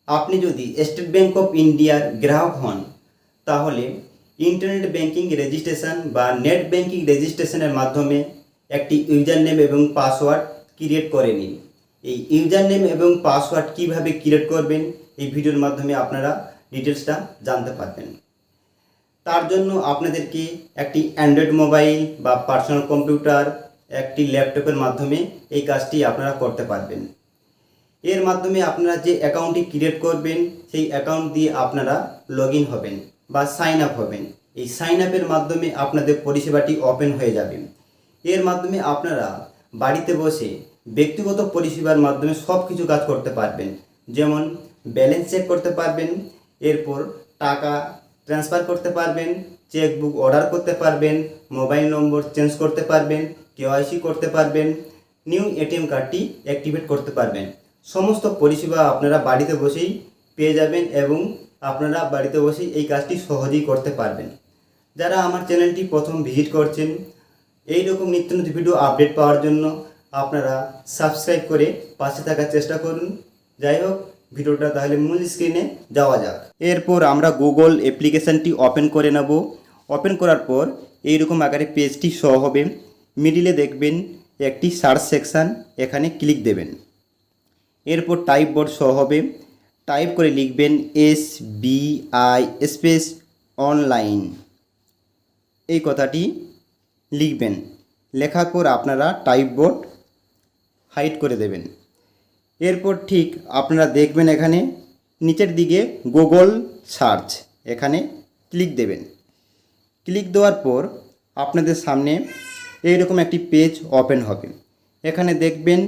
আপনি যদি state bank of ইন্ডিয়ার গ্রাহক হন তাহলে ইন্টারনেট ব্যাংকিং রেজিস্ট্রেশন বা নেট ব্যাংকিং রেজিস্ট্রেশনের মাধ্যমে একটি ইউজার নেম এবং পাসওয়ার্ড ক্রিয়েট করে নিন। এই ইউজার নেম এবং পাসওয়ার্ড কিভাবে ক্রিয়েট করবেন এই ভিডিওর মাধ্যমে আপনারা ডিটেলসটা জানতে পারবেন। তার জন্য আপনাদেরকে একটি অ্যান্ড্রয়েড মোবাইল বা পার্সোনাল কম্পিউটার, একটি ল্যাপটপের মাধ্যমে এই কাজটি আপনারা করতে পারবেন। এর মাধ্যমে আপনারা যে অ্যাকাউন্টটি ক্রিয়েট করবেন সেই অ্যাকাউন্ট দিয়ে আপনারা লগ ইন হবেন বা সাইন আপ হবেন। এই সাইন আপের মাধ্যমে আপনাদের পরিষেবাটি ওপেন হয়ে যাবে। এর মাধ্যমে আপনারা বাড়িতে বসে ব্যক্তিগত পরিষেবার মাধ্যমে সব কিছু কাজ করতে পারবেন, যেমন ব্যালেন্স চেক করতে পারবেন, এরপর টাকা ট্রান্সফার করতে পারবেন, চেকবুক অর্ডার করতে পারবেন, মোবাইল নম্বর চেঞ্জ করতে পারবেন, কেওয়াইসি করতে পারবেন, নিউ এটিএম কার্ডটি অ্যাক্টিভেট করতে পারবেন। সমস্ত পরিষেবা আপনারা বাড়িতে বসেই পেয়ে যাবেন এবং আপনারা বাড়িতে বসেই এই কাজটি সহজেই করতে পারবেন। যারা আমার চ্যানেলটি প্রথম ভিজিট করছেন, এই রকম নিত্য নতুন ভিডিও আপডেট পাওয়ার জন্য আপনারা সাবস্ক্রাইব করে পাশে থাকার চেষ্টা করুন। যাই হোক, ভিডিওটা তাহলে মূল স্ক্রিনে যাওয়া যাক। এরপর আমরা গুগল অ্যাপ্লিকেশানটি ওপেন করে নেব। ওপেন করার পর এইরকম আকারে পেজটি শো হবে। মিডিলে দেখবেন একটি সার্চ সেকশান, এখানে ক্লিক দেবেন। এরপর টাইপ বোর্ড শো হবে, টাইপ করে লিখবেন SBI স্পেস অনলাইন, এই কথাটি লিখবেন। লেখার পর আপনারা টাইপ বোর্ড হাইড করে দেবেন। এরপর ঠিক আপনারা দেখবেন এখানে নিচের দিকে গুগল সার্চ, এখানে ক্লিক দেবেন। ক্লিক দেওয়ার পর আপনাদের সামনে এইরকম একটি পেজ ওপেন হবে। এখানে দেখবেন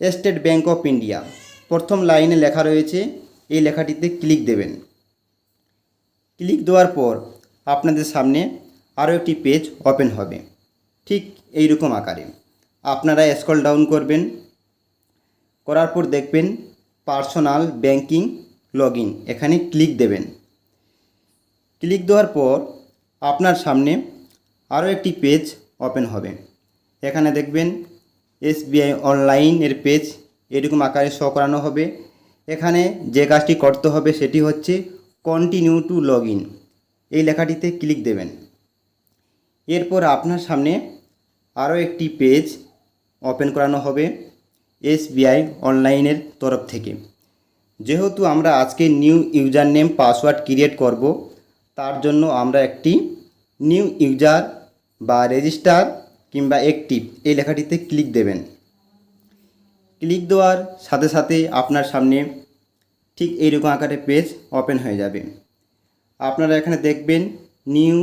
স্টেট ব্যাংক অফ ইন্ডিয়া, প্রথম লাইনে লেখা রয়েছে, এই লেখাটিতে ক্লিক দেবেন। ক্লিক দেওয়ার পর আপনাদের সামনে আরও একটি পেজ ওপেন হবে, ঠিক এই রকম আকারে। আপনারা স্ক্রল ডাউন করবেন, করার পর দেখবেন পার্সোনাল ব্যাংকিং লগ ইন, এখানে ক্লিক দেবেন। ক্লিক দেওয়ার পর আপনার সামনে আরও একটি পেজ ওপেন হবে। এখানে দেখবেন SBI অনলাইনের পেজ এরকম আকারে শো করানো হবে। এখানে যে কাজটি করতে হবে সেটি হচ্ছে কন্টিনিউ টু লগ ইন, এই লেখাটিতে ক্লিক দেবেন। এরপর আপনার সামনে আরও একটি পেজ ওপেন করানো হবে SBI অনলাইনের তরফ থেকে। যেহেতু আমরা আজকে new user name password create করব, তার জন্য আমরা একটি নিউ ইউজার বা রেজিস্টার কিংবা অ্যাক্টিভ এই লেখাটিতে ক্লিক দেবেন। ক্লিক দেওয়ার সাথে সাথে আপনার সামনে ঠিক এইরকম আকারে পেজ ওপেন হয়ে যাবে। আপনারা এখানে দেখবেন নিউ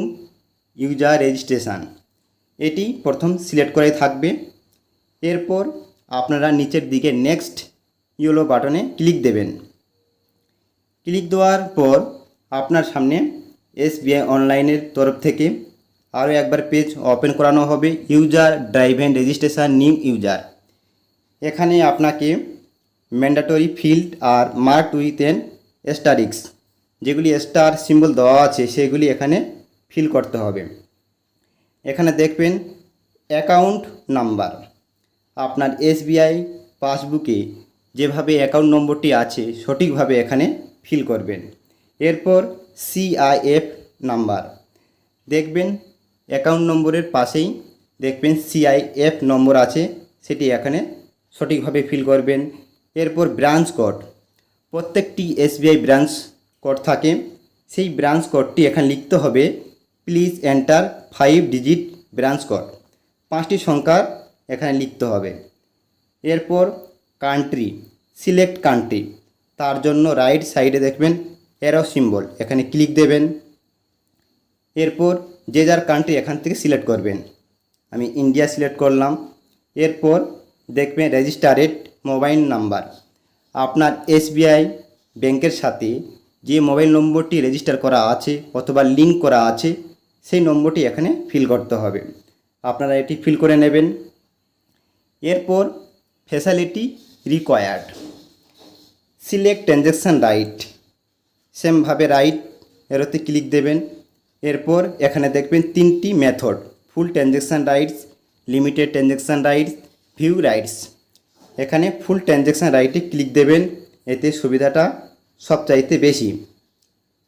ইউজার রেজিস্ট্রেশন, এটি প্রথম সিলেক্ট করে থাকবে। এরপর আপনারা নিচের দিকে নেক্সট ইয়েলো বাটনে ক্লিক দেবেন। ক্লিক দেওয়ার পর আপনার সামনে SBI অনলাইনের তরফ থেকে আরও একবার পেজ ওপেন করানো হবে user driven registration new user. এখানে আপনাকে mandatory field are marked with an asterisk, যেগুলি স্টার সিম্বল দেওয়া আছে সেগুলি এখানে ফিল করতে হবে। এখানে দেখবেন অ্যাকাউন্ট নাম্বার, আপনার SBI পাসবুকে যেভাবে অ্যাকাউন্ট নম্বরটি আছে সঠিকভাবে এখানে ফিল করবেন। এরপর CIF নাম্বার দেখবেন, অ্যাকাউন্ট নম্বরের পাশেই দেখবেন CIF নম্বর আছে, সেটি এখানে সঠিকভাবে ফিল করবেন। এরপর ব্রাঞ্চ কোড, প্রত্যেকটি SBI ব্রাঞ্চ কোড থাকে, সেই ব্রাঞ্চ কোডটি এখানে লিখতে হবে। Please enter 5 digit branch code, 5টি সংখ্যা এখানে লিখতে হবে। এরপর কান্ট্রি, সিলেক্ট কান্ট্রি, তার জন্য রাইট সাইডে দেখবেন অ্যারো সিম্বল, এখানে ক্লিক দেবেন। এরপর যে যার কান্ট্রি এখান থেকে সিলেক্ট করবেন, আমি ইন্ডিয়া সিলেক্ট করলাম। এরপর দেখবেন রেজিস্টারেড মোবাইল নাম্বার, আপনার SBI ব্যাংকের সাথে যে মোবাইল নম্বরটি রেজিস্টার করা আছে অথবা লিঙ্ক করা আছে সেই নম্বরটি এখানে ফিল করতে হবে, আপনারা এটি ফিল করে নেবেন। এরপর facility required, select transaction right, সেমভাবে রাইট এরোতে ক্লিক দেবেন। এরপর এখানে দেখবেন 3টি method, full transaction rights, limited transaction rights, view rights. এখানে ফুল ট্রানজ্যাকশান রাইটে ক্লিক দেবেন, এতে সুবিধাটা সবচাইতে বেশি।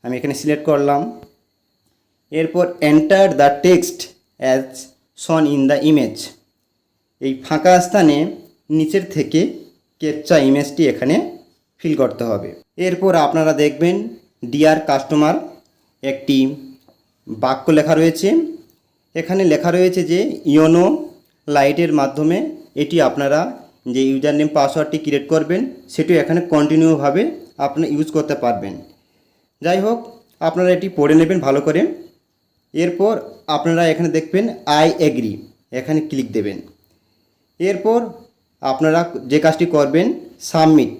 আমি এখানে সিলেক্ট করলাম। এরপর enter the text as shown in the image, এই ফাঁকা স্থানে নিচের থেকে ক্যাপচা ইমেজটি এখানে ফিল করতে হবে। এরপর আপনারা দেখবেন ডিয়ার কাস্টমার একটি বাক্য লেখা রয়েছে। এখানে লেখা রয়েছে যে ইয়োনো লাইটের মাধ্যমে এটি আপনারা যে ইউজার নেম পাসওয়ার্ডটি ক্রিয়েট করবেন সেটিও এখানে কন্টিনিউভাবে আপনারা ইউজ করতে পারবেন। যাই হোক, আপনারা এটি পড়ে নেবেন ভালো করে। এরপর আপনারা এখানে দেখবেন আই এগ্রি, এখানে ক্লিক দেবেন। এরপর আপনারা যে কাজটি করবেন সাবমিট,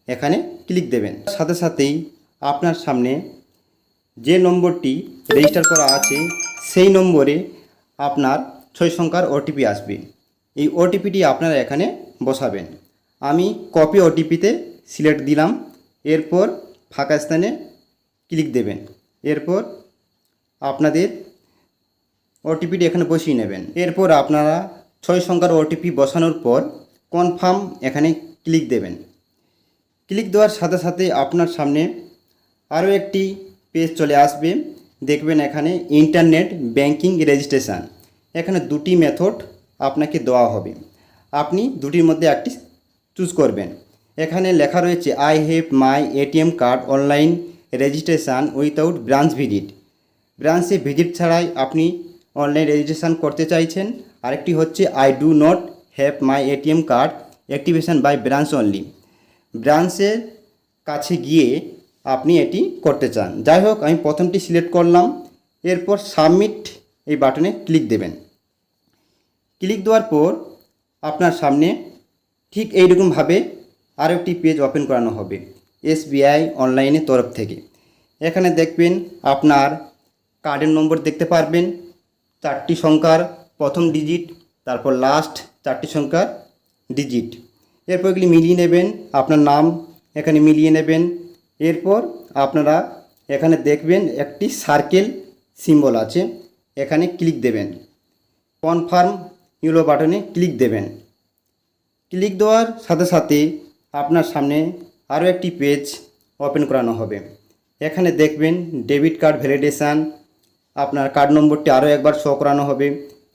এখানে ক্লিক দেবেন। সাথে সাথেই আপনার সামনে যে নম্বরটি রেজিস্টার করা আছে সেই নম্বরে আপনার 6 সংখ্যার ওটিপি আসবে। এই ওটিপিটি আপনারা এখানে বসাবেন। আমি কপি ওটিপিতে সিলেক্ট দিলাম। এরপর ফাঁকা স্থানে ক্লিক দেবেন। এরপর আপনাদের ওটিপিটি এখানে বসিয়ে নেবেন। এরপর আপনারা 6 সংখ্যার ওটিপি বসানোর পর কনফার্ম এখানে ক্লিক দেবেন। ক্লিক দেওয়ার সাথে সাথে আপনার সামনে আরও একটি পেজ চলে আসবে। দেখবেন এখানে ইন্টারনেট ব্যাংকিং রেজিস্ট্রেশন, এখানে দুটি মেথড আপনাকে দেওয়া হবে। আপনি দুটির মধ্যে একটি চুজ করবেন। এখানে লেখা রয়েছে I have my ATM card online registration without branch visit, ব্রাঞ্চে ভিজিট ছাড়াই আপনি অনলাইন রেজিস্ট্রেশন করতে চাইছেন। আরেকটি হচ্ছে I do not have my ATM card activation by branch only, ব্রাঞ্চের কাছে গিয়ে আপনি এটি করতে চান। যাই হোক, আমি প্রথমটি সিলেক্ট করলাম। এরপর সাবমিট এই বাটনে ক্লিক দেবেন। ক্লিক দেওয়ার পর আপনার সামনে ঠিক এইরকমভাবে আরও একটি পেজ ওপেন করানো হবে এসবিআই অনলাইনের তরফ থেকে। এখানে দেখবেন আপনার কার্ডের নম্বর দেখতে পারবেন, 4টি সংখ্যার প্রথম ডিজিট, তারপর লাস্ট 4টি সংখ্যার ডিজিট। এরপর এগুলি মিলিয়ে নেবেন, আপনার নাম এখানে মিলিয়ে নেবেন। এরপর আপনারা এখানে দেখবেন একটি সার্কেল সিম্বল আছে, এখানে ক্লিক দেবেন। কনফার্ম ইয়েলো বাটনে ক্লিক দেবেন। ক্লিক দেওয়ার সাথে সাথে আপনার সামনে আরও একটি পেজ ওপেন করানো হবে। এখানে দেখবেন ডেবিট কার্ড ভ্যালিডেশান, আপনার কার্ড নম্বরটি আরও একবার শো করানো হবে।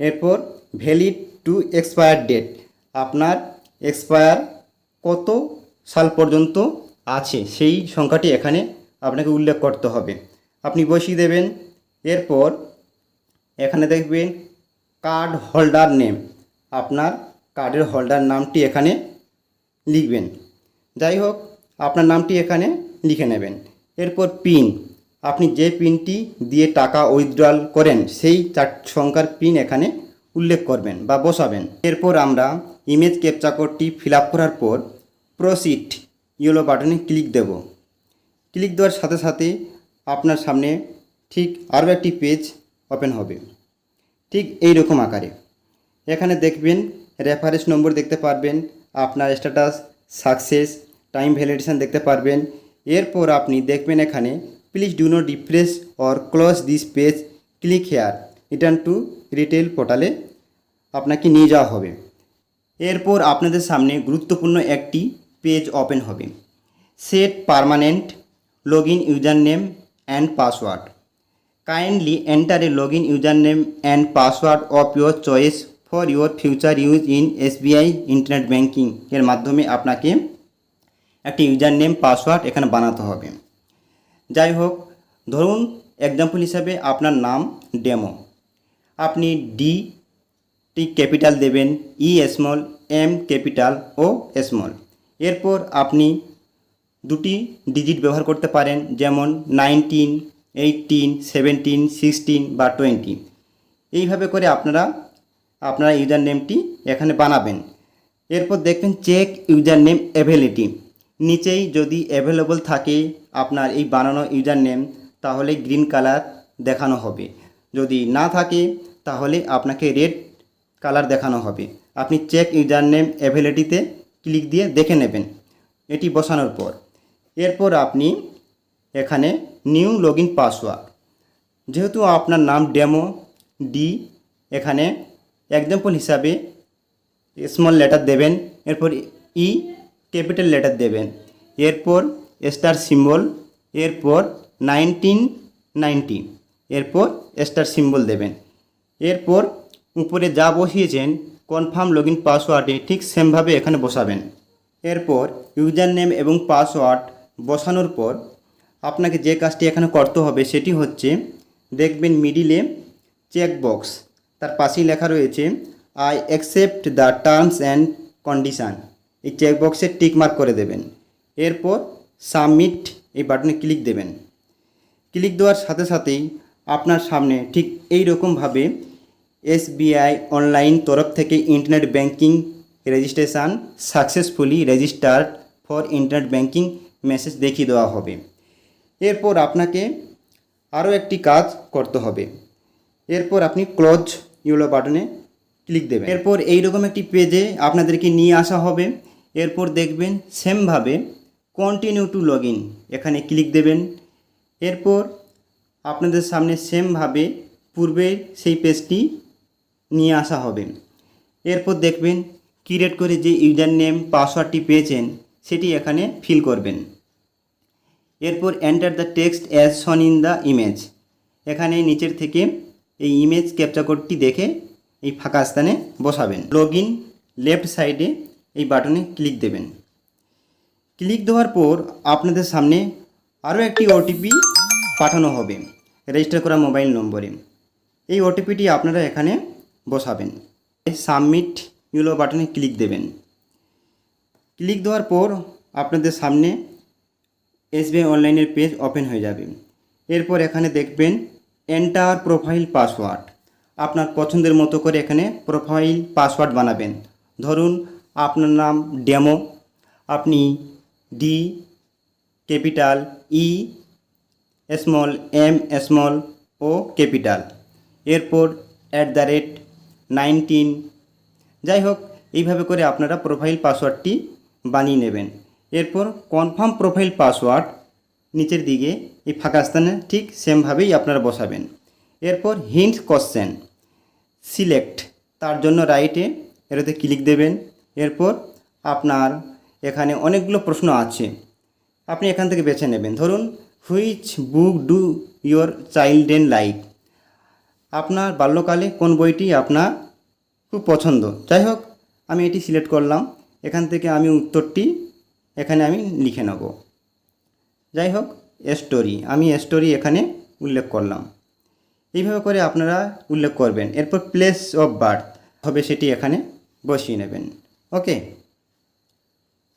এরপর ভ্যালিড টু এক্সপায়ার ডেট, আপনার এক্সপায়ার কত সাল পর্যন্ত আছে সেই সংখ্যাটি এখানে আপনাকে উল্লেখ করতে হবে, আপনি বসিয়ে দেবেন। এরপর এখানে দেখবেন কার্ড হোল্ডার নেম, আপনার কার্ডের হোল্ডার নামটি এখানে লিখবেন। যাই হোক, আপনার নামটি এখানে লিখে নেবেন। এরপর পিন, আপনি যে পিনটি দিয়ে টাকা উইথড্রল করেন সেই 4 সংখ্যার পিন এখানে উল্লেখ করবেন বা বসাবেন। এরপর আমরা ইমেজ ক্যাপচা কোডটি ফিল আপ করার পর প্রসিড ইয়েলো বাটনে ক্লিক দেব। ক্লিক দেওয়ার সাথে সাথে আপনার সামনে ঠিক আরও একটি পেজ ওপেন হবে ঠিক এই রকম আকারে। এখানে দেখবেন রেফারেন্স নম্বর দেখতে পারবেন, আপনার স্ট্যাটাস সাকসেস, টাইম ভ্যালিডেশন দেখতে পারবেন। এরপর আপনি দেখবেন এখানে please do not refresh or close this page, click here return to retail পোর্টালে আপনাকে নিয়ে যাওয়া হবে। এরপর আপনাদের সামনে গুরুত্বপূর্ণ একটি পেজ ওপেন হবে, set permanent login user name and password, kindly enter a login user name and password of your choice for your future use in SBI internet banking. এর মাধ্যমে আপনাকে একটি ইউজার নেম পাসওয়ার্ড এখানে বানাতে হবে। যাই হোক, ধরুন এক্সাম্পল হিসাবে আপনার নাম ডেমো, আপনি ডি টি ক্যাপিটাল দেবেন, ই স্মল, এম ক্যাপিটাল ও স্মল। এরপর আপনি দুটি ডিজিট ব্যবহার করতে পারেন, যেমন 19, 18, 17, 16 বা 20। এইভাবে করে আপনারা ইউজার নেমটি এখানে বানাবেন। এরপর দেখবেন চেক ইউজার নেম অ্যাভেলিটি, নিচেই যদি অ্যাভেলেবল থাকে আপনার এই বানানো ইউজার নেম তাহলে গ্রিন কালার দেখানো হবে, যদি না থাকে তাহলে আপনাকে রেড কালার দেখানো হবে। আপনি চেক ইউজার নেম অ্যাভেলিটিতে ক্লিক দিয়ে দেখে নেবেন এটি বসানোর পর। এরপর আপনি এখানে নিউ লগইন পাসওয়ার্ড, যেহেতু আপনার নাম ডেমো ডি, এখানে এক্সাম্পল হিসাবে স্মল লেটার দেবেন, এরপর ই ক্যাপিটাল লেটার দেবেন, এরপর স্টার সিম্বল, এরপর 1990, এরপর স্টার সিম্বল দেবেন। এরপর উপরে যা বসিয়েছেন কনফার্ম লগ ইন পাসওয়ার্ডে ঠিক সেমভাবে এখানে বসাবেন। এরপর ইউজার নেম এবং পাসওয়ার্ড বসানোর পর আপনাকে যে কাজটি এখানে করতে হবে সেটি হচ্ছে, দেখবেন মিডিলে চেকবক্স, তার পাশেই লেখা রয়েছে I accept the terms and condition, এই চেকবক্সে টিকমার্ক করে দেবেন। এরপর সাবমিট এই বাটনে ক্লিক দেবেন। ক্লিক দেওয়ার সাথে সাথেই আপনার সামনে ঠিক এই রকমভাবে SBI অনলাইন তরফ থেকে internet banking registration successfully registered for internet banking message দেখিয়ে দেওয়া হবে। এরপর আপনাকে আরও একটি কাজ করতে হবে। এরপর আপনি ক্লোজ ইয়েলো বাটনে ক্লিক দেবেন। এরপর এইরকম একটি পেজে আপনাদেরকে নিয়ে আসা হবে। এরপর দেখবেন সেমভাবে কন্টিনিউ টু লগ ইন, এখানে ক্লিক দেবেন। এরপর আপনাদের সামনে সেমভাবে পূর্বে সেই পেজটি নিয়ে আসা হবে। এরপর দেখবেন ক্রিয়েট করে যে ইউজার নেম পাসওয়ার্ডটি পেয়েছেন সেটি এখানে ফিল করবেন। এরপর enter the text as shown in the image, এখানে নিচের থেকে এই ইমেজ ক্যাপচার কোডটি দেখে এই ফাঁকা স্থানে বসাবেন। লগ ইন লেফট সাইডে এই বাটনে ক্লিক দেবেন। ক্লিক দেওয়ার পর আপনাদের সামনে আরও একটি ওটিপি পাঠানো হবে রেজিস্টার করা মোবাইল নম্বরে। এই ওটিপিটি আপনারা এখানে বসাবেন। সাবমিট ইয়েলো বাটনে ক্লিক দেবেন। ক্লিক দেওয়ার পর আপনাদের সামনে SBI অনলাইনের পেজ ওপেন হয়ে যাবে। এরপর এখানে দেখবেন এন্টার প্রোফাইল পাসওয়ার্ড, আপনার পছন্দের মতো করে এখানে প্রোফাইল পাসওয়ার্ড বানাবেন। ধরুন আপনার নাম ডেমো, আপনি D capital, E small, M small, O capital, এরপর @19, যাই হোক এইভাবে করে আপনারা প্রোফাইল পাসওয়ার্ডটি বানিয়ে নেবেন। এরপর কনফার্ম প্রোফাইল পাসওয়ার্ড নিচের দিকে এই ফাঁকা স্থানে ঠিক সেমভাবেই আপনারা বসাবেন। এরপর হিন্ট কোশ্চেন সিলেক্ট, তার জন্য রাইটে এটাতে ক্লিক দেবেন। এরপর আপনার এখানে অনেকগুলো প্রশ্ন আছে, আপনি এখান থেকে বেছে নেবেন। ধরুন which book do your চাইল্ডেন like, আপনার বাল্যকালে কোন বইটি আপনার খুব পছন্দ। যাই হোক আমি এটি সিলেক্ট করলাম। এখান থেকে আমি উত্তরটি এখানে আমি লিখে নেব। যাই হোক স্টোরি, আমি স্টোরি এখানে উল্লেখ করলাম। এইভাবে করে আপনারা উল্লেখ করবেন। এরপর প্লেস অফ বার্থ হবে সেটি এখানে বসিয়ে নেবেন। ওকে,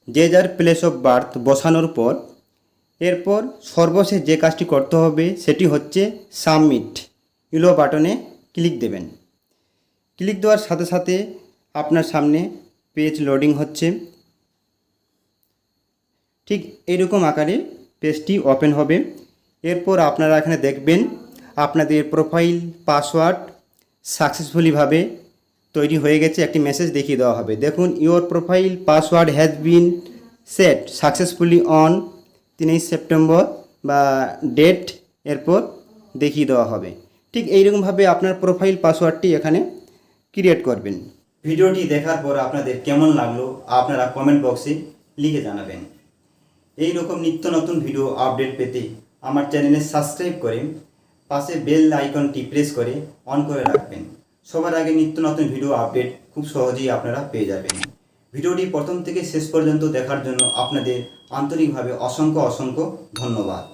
যে যার প্লেস অফ বার্থ বসানোর পর এরপর সর্বশেষ যে কাজটি করতে হবে সেটি হচ্ছে সাবমিট ইয়েলো বাটনে ক্লিক দেবেন। ক্লিক দেওয়ার সাথে সাথে আপনার সামনে পেজ লোডিং হচ্ছে। ঠিক এইরকম আকারে পেজটি ওপেন হবে। এরপর আপনারা এখানে দেখবেন আপনাদের প্রোফাইল পাসওয়ার্ড সাকসেসফুলিভাবে তৈরি হয়ে গেছে, একটি মেসেজ দেখিয়ে দেওয়া হবে। দেখুন your profile password has been set successfully on 23 September বা ডেট, এরপর দেখিয়ে দেওয়া হবে। ঠিক এইরকমভাবে আপনার প্রোফাইল পাসওয়ার্ডটি এখানে ক্রিয়েট করবেন। ভিডিওটি দেখার পর আপনাদের কেমন লাগলো আপনারা কমেন্ট বক্সে লিখে জানাবেন। এই রকম নিত্য নতুন ভিডিও আপডেট পেতে আমার চ্যানেলে সাবস্ক্রাইব করে পাশে বেল আইকনটি প্রেস করে অন করে রাখবেন। সবার আগে নিত্য নতুন ভিডিও আপডেট খুব সহজেই আপনারা পেয়ে যাবেন। ভিডিওটি প্রথম থেকে শেষ পর্যন্ত দেখার জন্য আপনাদের আন্তরিকভাবে অসংখ্য ধন্যবাদ।